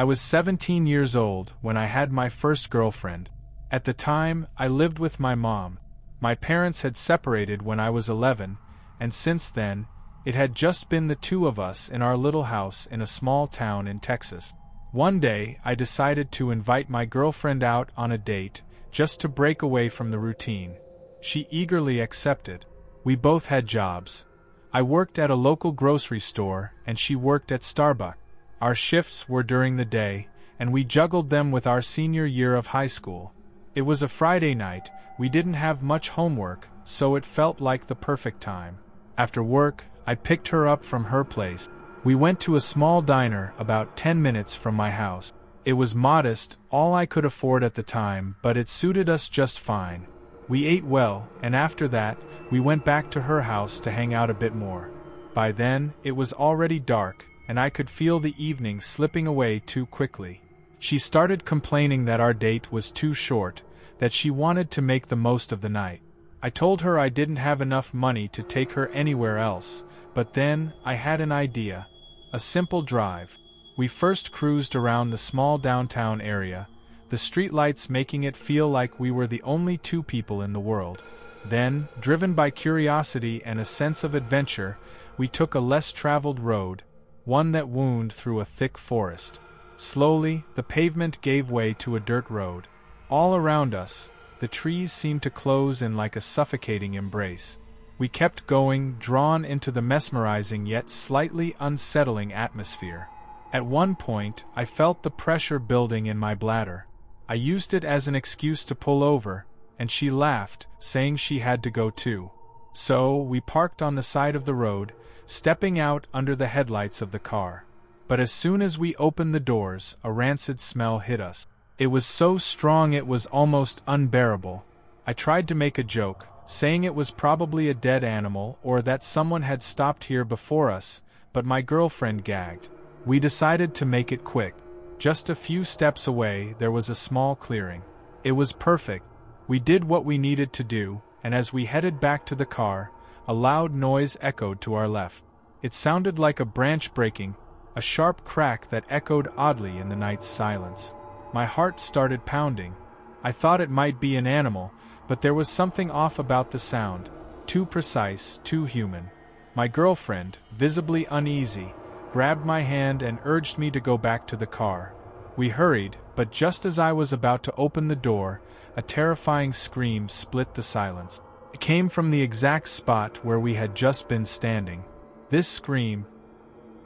I was 17 years old when I had my first girlfriend. At the time, I lived with my mom. My parents had separated when I was 11, and since then, it had just been the two of us in our little house in a small town in Texas. One day, I decided to invite my girlfriend out on a date, just to break away from the routine. She eagerly accepted. We both had jobs. I worked at a local grocery store, and she worked at Starbucks. Our shifts were during the day, and we juggled them with our senior year of high school. It was a Friday night, we didn't have much homework, so it felt like the perfect time. After work, I picked her up from her place. We went to a small diner about 10 minutes from my house. It was modest, all I could afford at the time, but it suited us just fine. We ate well, and after that, we went back to her house to hang out a bit more. By then, it was already dark, and I could feel the evening slipping away too quickly. She started complaining that our date was too short, that she wanted to make the most of the night. I told her I didn't have enough money to take her anywhere else, but then, I had an idea. A simple drive. We first cruised around the small downtown area, the streetlights making it feel like we were the only two people in the world. Then, driven by curiosity and a sense of adventure, we took a less traveled road, one that wound through a thick forest. Slowly, the pavement gave way to a dirt road. All around us, the trees seemed to close in like a suffocating embrace. We kept going, drawn into the mesmerizing yet slightly unsettling atmosphere. At one point, I felt the pressure building in my bladder. I used it as an excuse to pull over, and she laughed, saying she had to go too. So, we parked on the side of the road, stepping out under the headlights of the car. But as soon as we opened the doors, a rancid smell hit us. It was so strong it was almost unbearable. I tried to make a joke, saying it was probably a dead animal or that someone had stopped here before us, but my girlfriend gagged. We decided to make it quick. Just a few steps away, there was a small clearing. It was perfect. We did what we needed to do, and as we headed back to the car, a loud noise echoed to our left. It sounded like a branch breaking, a sharp crack that echoed oddly in the night's silence. My heart started pounding. I thought it might be an animal, but there was something off about the sound, too precise, too human. My girlfriend, visibly uneasy, grabbed my hand and urged me to go back to the car. We hurried, but just as I was about to open the door, a terrifying scream split the silence. It came from the exact spot where we had just been standing. This scream,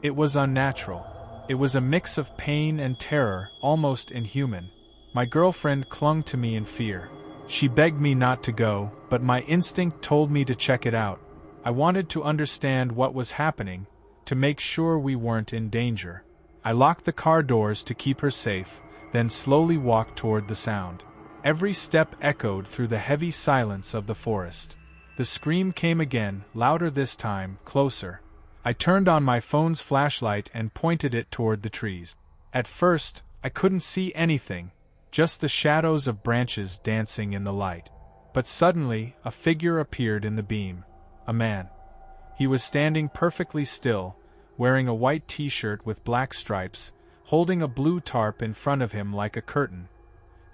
it was unnatural. It was a mix of pain and terror, almost inhuman. My girlfriend clung to me in fear. She begged me not to go, but my instinct told me to check it out. I wanted to understand what was happening, to make sure we weren't in danger. I locked the car doors to keep her safe, then slowly walked toward the sound. Every step echoed through the heavy silence of the forest. The scream came again, louder this time, closer. I turned on my phone's flashlight and pointed it toward the trees. At first, I couldn't see anything, just the shadows of branches dancing in the light. But suddenly, a figure appeared in the beam. A man. He was standing perfectly still, wearing a white t-shirt with black stripes, holding a blue tarp in front of him like a curtain.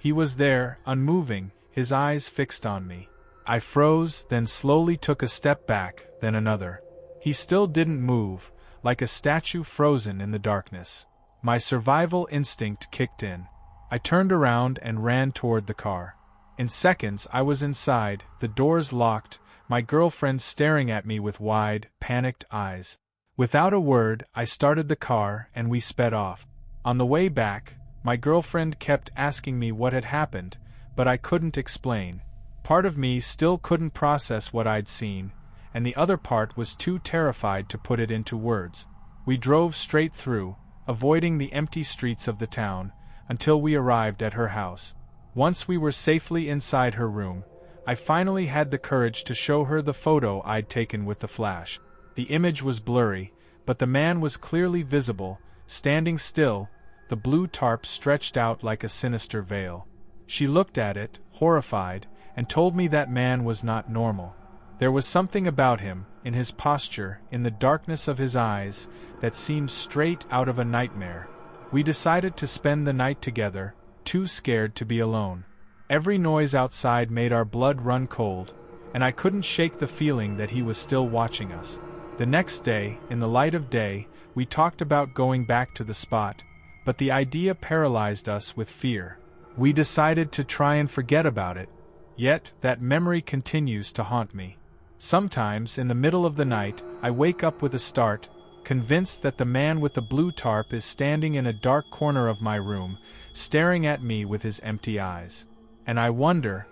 He was there, unmoving, his eyes fixed on me. I froze, then slowly took a step back, then another. He still didn't move, like a statue frozen in the darkness. My survival instinct kicked in. I turned around and ran toward the car. In seconds I was inside, the doors locked, my girlfriend staring at me with wide, panicked eyes. Without a word, I started the car and we sped off. On the way back, my girlfriend kept asking me what had happened, but I couldn't explain. Part of me still couldn't process what I'd seen, and the other part was too terrified to put it into words. We drove straight through, avoiding the empty streets of the town, until we arrived at her house. Once we were safely inside her room, I finally had the courage to show her the photo I'd taken with the flash. The image was blurry, but the man was clearly visible, standing still, the blue tarp stretched out like a sinister veil. She looked at it, horrified, and told me that man was not normal. There was something about him, in his posture, in the darkness of his eyes, that seemed straight out of a nightmare. We decided to spend the night together, too scared to be alone. Every noise outside made our blood run cold, and I couldn't shake the feeling that he was still watching us. The next day, in the light of day, we talked about going back to the spot, but the idea paralyzed us with fear. We decided to try and forget about it, yet that memory continues to haunt me. Sometimes, in the middle of the night, I wake up with a start, convinced that the man with the blue tarp is standing in a dark corner of my room, staring at me with his empty eyes. And I wonder,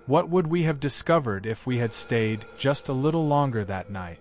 what would we have discovered if we had stayed just a little longer that night?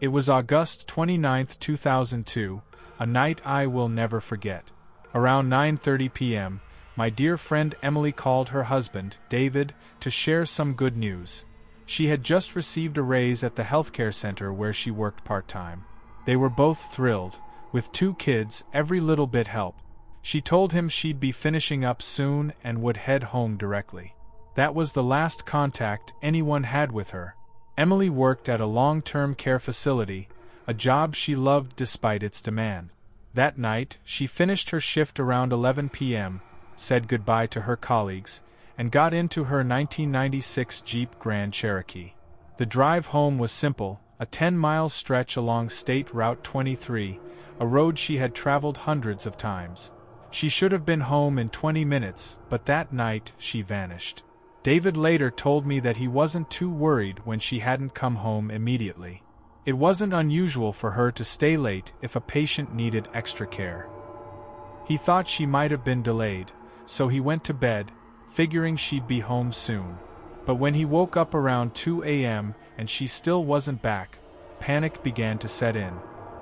It was August 29, 2002, a night I will never forget. Around 9:30 p.m., my dear friend Emily called her husband, David, to share some good news. She had just received a raise at the healthcare center where she worked part-time. They were both thrilled. With 2 kids, every little bit helped. She told him she'd be finishing up soon and would head home directly. That was the last contact anyone had with her. Emily worked at a long-term care facility, a job she loved despite its demand. That night, she finished her shift around 11 p.m., said goodbye to her colleagues, and got into her 1996 Jeep Grand Cherokee. The drive home was simple, a 10-mile stretch along State Route 23, a road she had traveled hundreds of times. She should have been home in 20 minutes, but that night she vanished. David later told me that he wasn't too worried when she hadn't come home immediately. It wasn't unusual for her to stay late if a patient needed extra care. He thought she might have been delayed, so he went to bed, figuring she'd be home soon. But when he woke up around 2 a.m. and she still wasn't back, panic began to set in.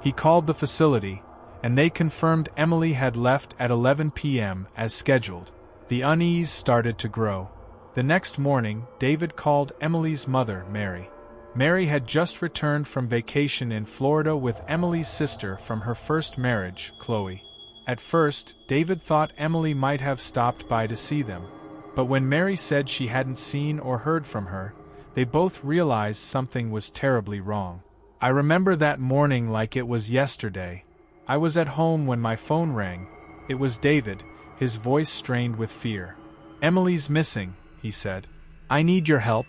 He called the facility, and they confirmed Emily had left at 11 p.m. as scheduled. The unease started to grow. The next morning, David called Emily's mother, Mary. Mary had just returned from vacation in Florida with Emily's sister from her first marriage, Chloe. At first, David thought Emily might have stopped by to see them, but when Mary said she hadn't seen or heard from her, they both realized something was terribly wrong. I remember that morning like it was yesterday. I was at home when my phone rang. It was David, his voice strained with fear. "Emily's missing," he said. "I need your help."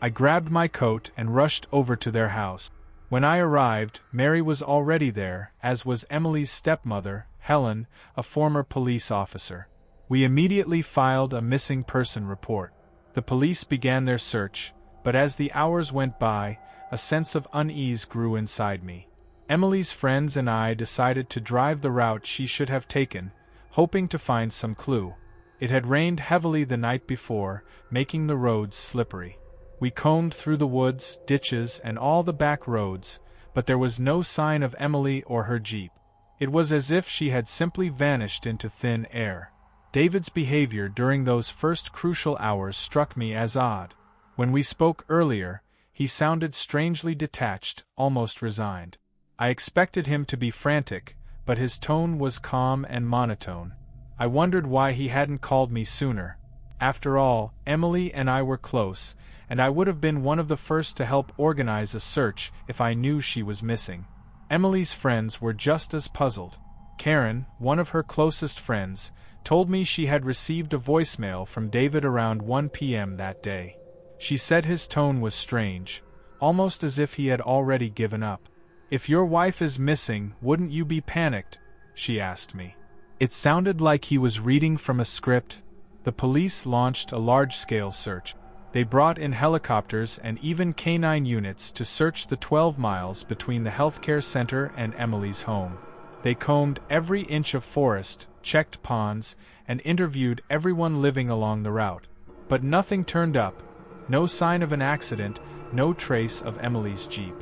I grabbed my coat and rushed over to their house. When I arrived, Mary was already there, as was Emily's stepmother, Helen, a former police officer. We immediately filed a missing person report. The police began their search, but as the hours went by, a sense of unease grew inside me. Emily's friends and I decided to drive the route she should have taken, hoping to find some clue. It had rained heavily the night before, making the roads slippery. We combed through the woods, ditches, and all the back roads, but there was no sign of Emily or her Jeep. It was as if she had simply vanished into thin air. David's behavior during those first crucial hours struck me as odd. When we spoke earlier, he sounded strangely detached, almost resigned. I expected him to be frantic, but his tone was calm and monotone. I wondered why he hadn't called me sooner. After all, Emily and I were close, and I would have been one of the first to help organize a search if I knew she was missing. Emily's friends were just as puzzled. Karen, one of her closest friends, told me she had received a voicemail from David around 1 p.m. that day. She said his tone was strange, almost as if he had already given up. "If your wife is missing, wouldn't you be panicked?" she asked me. It sounded like he was reading from a script. The police launched a large-scale search. They brought in helicopters and even canine units to search the 12 miles between the healthcare center and Emily's home. They combed every inch of forest, checked ponds, and interviewed everyone living along the route. But nothing turned up. No sign of an accident, no trace of Emily's Jeep.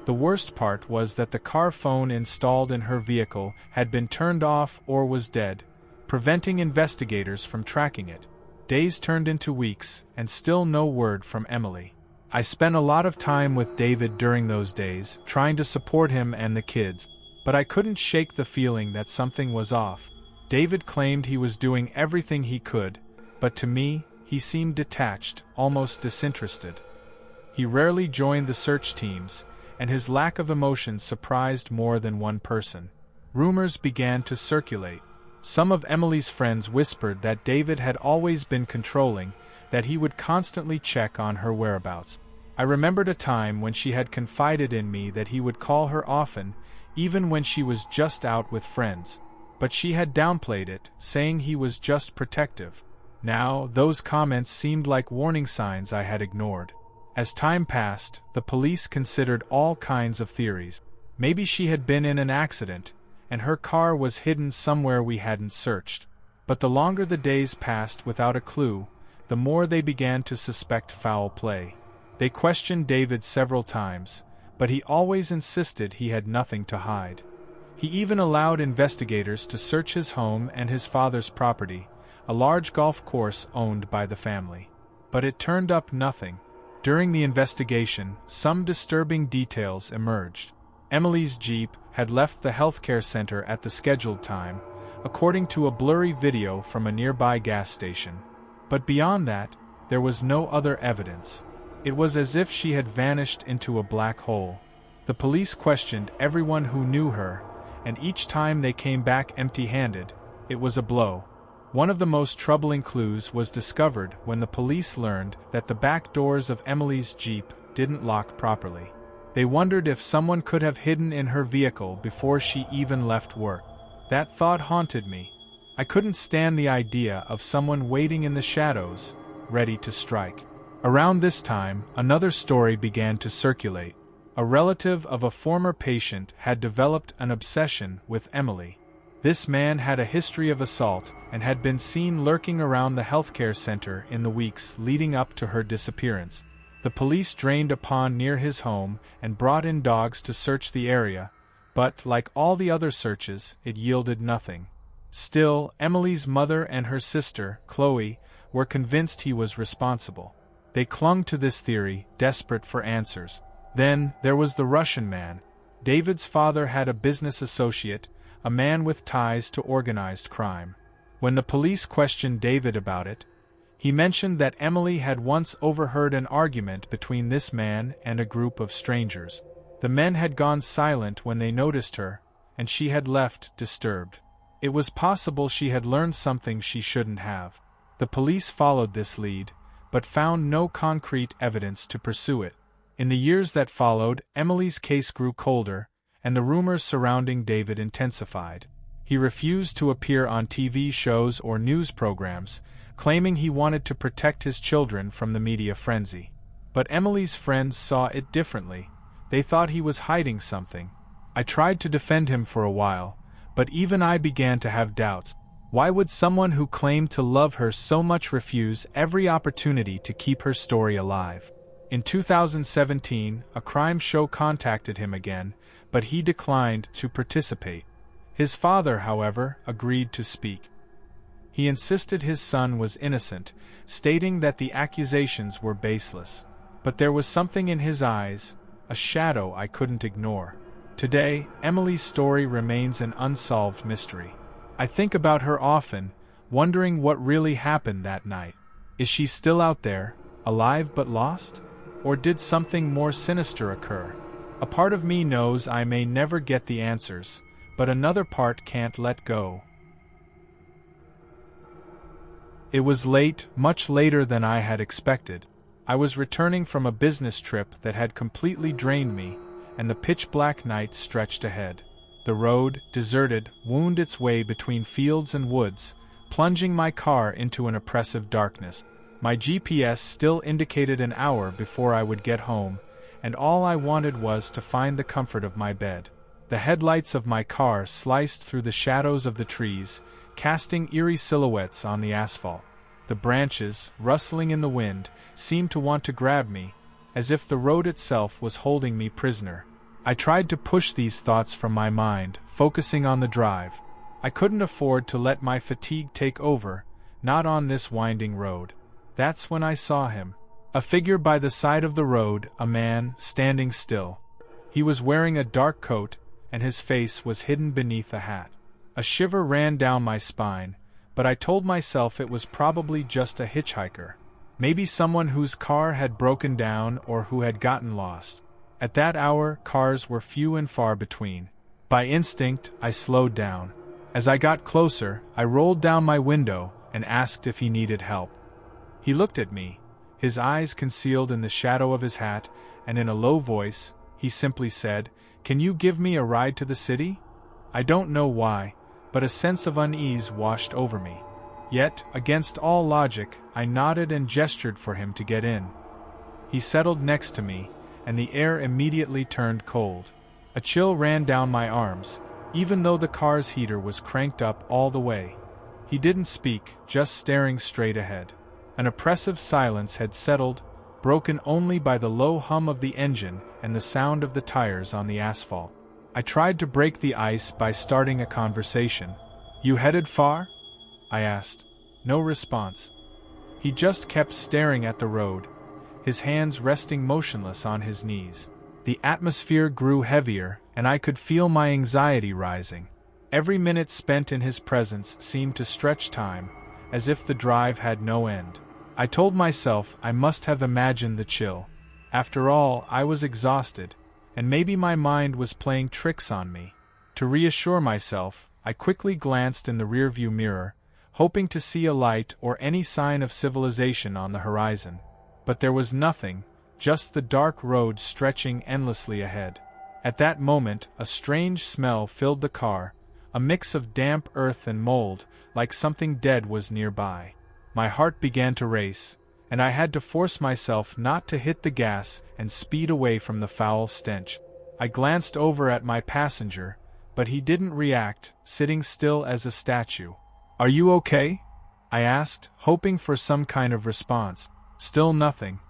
The worst part was that the car phone installed in her vehicle had been turned off or was dead, preventing investigators from tracking it. Days turned into weeks, and still no word from Emily. I spent a lot of time with David during those days, trying to support him and the kids, but I couldn't shake the feeling that something was off. David claimed he was doing everything he could, but to me, he seemed detached, almost disinterested. He rarely joined the search teams, and his lack of emotion surprised more than one person. Rumors began to circulate. Some of Emily's friends whispered that David had always been controlling, that he would constantly check on her whereabouts. I remembered a time when she had confided in me that he would call her often, even when she was just out with friends. But she had downplayed it, saying he was just protective. Now, those comments seemed like warning signs I had ignored. As time passed, the police considered all kinds of theories. Maybe she had been in an accident, and her car was hidden somewhere we hadn't searched. But the longer the days passed without a clue, the more they began to suspect foul play. They questioned David several times, but he always insisted he had nothing to hide. He even allowed investigators to search his home and his father's property, a large golf course owned by the family. But it turned up nothing. During the investigation, some disturbing details emerged. Emily's Jeep had left the healthcare center at the scheduled time, according to a blurry video from a nearby gas station. But beyond that, there was no other evidence. It was as if she had vanished into a black hole. The police questioned everyone who knew her, and each time they came back empty-handed, it was a blow. One of the most troubling clues was discovered when the police learned that the back doors of Emily's Jeep didn't lock properly. They wondered if someone could have hidden in her vehicle before she even left work. That thought haunted me. I couldn't stand the idea of someone waiting in the shadows, ready to strike. Around this time, another story began to circulate. A relative of a former patient had developed an obsession with Emily. This man had a history of assault and had been seen lurking around the healthcare center in the weeks leading up to her disappearance. The police drained a pond near his home and brought in dogs to search the area, but, like all the other searches, it yielded nothing. Still, Emily's mother and her sister, Chloe, were convinced he was responsible. They clung to this theory, desperate for answers. Then, there was the Russian man. David's father had a business associate, a man with ties to organized crime. When the police questioned David about it, he mentioned that Emily had once overheard an argument between this man and a group of strangers. The men had gone silent when they noticed her, and she had left disturbed. It was possible she had learned something she shouldn't have. The police followed this lead, but found no concrete evidence to pursue it. In the years that followed, Emily's case grew colder, and the rumors surrounding David intensified. He refused to appear on TV shows or news programs, claiming he wanted to protect his children from the media frenzy. But Emily's friends saw it differently. They thought he was hiding something. I tried to defend him for a while, but even I began to have doubts. Why would someone who claimed to love her so much refuse every opportunity to keep her story alive? In 2017, a crime show contacted him again, but he declined to participate. His father, however, agreed to speak. He insisted his son was innocent, stating that the accusations were baseless. But there was something in his eyes, a shadow I couldn't ignore. Today, Emily's story remains an unsolved mystery. I think about her often, wondering what really happened that night. Is she still out there, alive but lost? Or did something more sinister occur? A part of me knows I may never get the answers, but another part can't let go. It was late, much later than I had expected. I was returning from a business trip that had completely drained me, and the pitch-black night stretched ahead. The road, deserted, wound its way between fields and woods, plunging my car into an oppressive darkness. My GPS still indicated an hour before I would get home, and all I wanted was to find the comfort of my bed. The headlights of my car sliced through the shadows of the trees, casting eerie silhouettes on the asphalt. The branches, rustling in the wind, seemed to want to grab me, as if the road itself was holding me prisoner. I tried to push these thoughts from my mind, focusing on the drive. I couldn't afford to let my fatigue take over, not on this winding road. That's when I saw him. A figure by the side of the road, a man, standing still. He was wearing a dark coat, and his face was hidden beneath a hat. A shiver ran down my spine, but I told myself it was probably just a hitchhiker. Maybe someone whose car had broken down or who had gotten lost. At that hour, cars were few and far between. By instinct, I slowed down. As I got closer, I rolled down my window and asked if he needed help. He looked at me, his eyes concealed in the shadow of his hat, and in a low voice, he simply said, "Can you give me a ride to the city?" I don't know why, but a sense of unease washed over me. Yet, against all logic, I nodded and gestured for him to get in. He settled next to me, and the air immediately turned cold. A chill ran down my arms, even though the car's heater was cranked up all the way. He didn't speak, just staring straight ahead. An oppressive silence had settled, broken only by the low hum of the engine and the sound of the tires on the asphalt. I tried to break the ice by starting a conversation. "You headed far?" I asked. No response. He just kept staring at the road, his hands resting motionless on his knees. The atmosphere grew heavier, and I could feel my anxiety rising. Every minute spent in his presence seemed to stretch time, as if the drive had no end. I told myself I must have imagined the chill. After all, I was exhausted, and maybe my mind was playing tricks on me. To reassure myself, I quickly glanced in the rearview mirror, hoping to see a light or any sign of civilization on the horizon. But there was nothing, just the dark road stretching endlessly ahead. At that moment, a strange smell filled the car, a mix of damp earth and mold, like something dead was nearby. My heart began to race, and I had to force myself not to hit the gas and speed away from the foul stench. I glanced over at my passenger, but he didn't react, sitting still as a statue. "Are you okay?" I asked, hoping for some kind of response. Still nothing.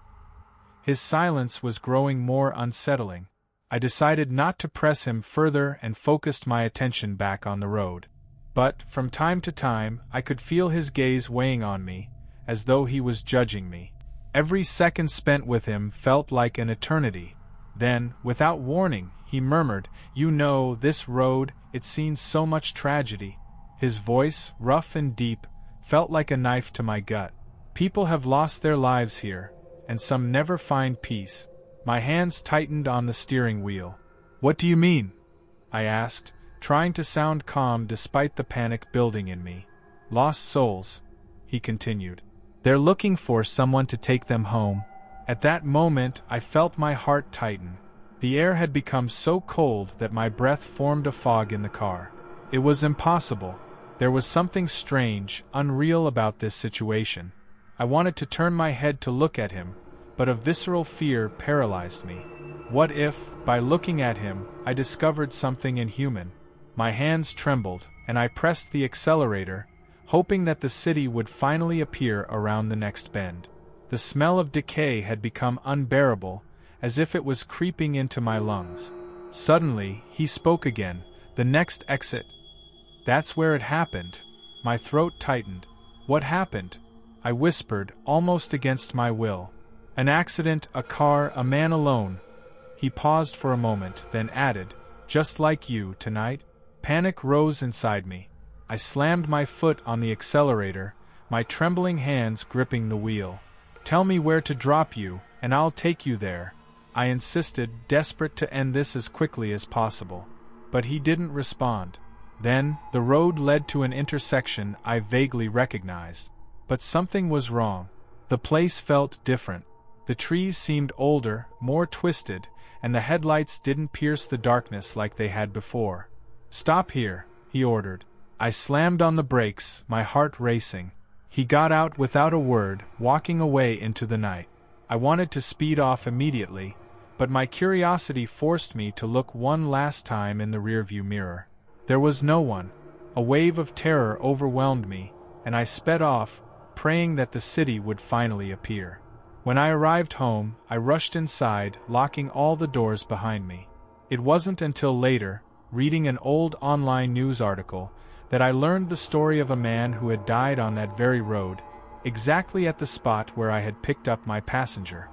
His silence was growing more unsettling. I decided not to press him further and focused my attention back on the road. But, from time to time, I could feel his gaze weighing on me, as though he was judging me. Every second spent with him felt like an eternity. Then, without warning, he murmured, "You know, this road, it's seen so much tragedy." His voice, rough and deep, felt like a knife to my gut. People have lost their lives here, and some never find peace. My hands tightened on the steering wheel. "What do you mean?" I asked, trying to sound calm despite the panic building in me. "Lost souls," he continued. "They're looking for someone to take them home." At that moment, I felt my heart tighten. The air had become so cold that my breath formed a fog in the car. It was impossible. There was something strange, unreal about this situation. I wanted to turn my head to look at him, but a visceral fear paralyzed me. What if, by looking at him, I discovered something inhuman? My hands trembled, and I pressed the accelerator, hoping that the city would finally appear around the next bend. The smell of decay had become unbearable, as if it was creeping into my lungs. Suddenly, he spoke again. "The next exit." "That's where it happened." My throat tightened. "What happened?" I whispered, almost against my will. "An accident, a car, a man alone." He paused for a moment, then added, "Just like you, tonight." Panic rose inside me. I slammed my foot on the accelerator, my trembling hands gripping the wheel. "Tell me where to drop you, and I'll take you there," I insisted, desperate to end this as quickly as possible. But he didn't respond. Then, the road led to an intersection I vaguely recognized. But something was wrong. The place felt different. The trees seemed older, more twisted, and the headlights didn't pierce the darkness like they had before. "Stop here," he ordered. I slammed on the brakes, my heart racing. He got out without a word, walking away into the night. I wanted to speed off immediately, but my curiosity forced me to look one last time in the rearview mirror. There was no one. A wave of terror overwhelmed me, and I sped off, praying that the city would finally appear. When I arrived home, I rushed inside, locking all the doors behind me. It wasn't until later, reading an old online news article, that I learned the story of a man who had died on that very road, exactly at the spot where I had picked up my passenger.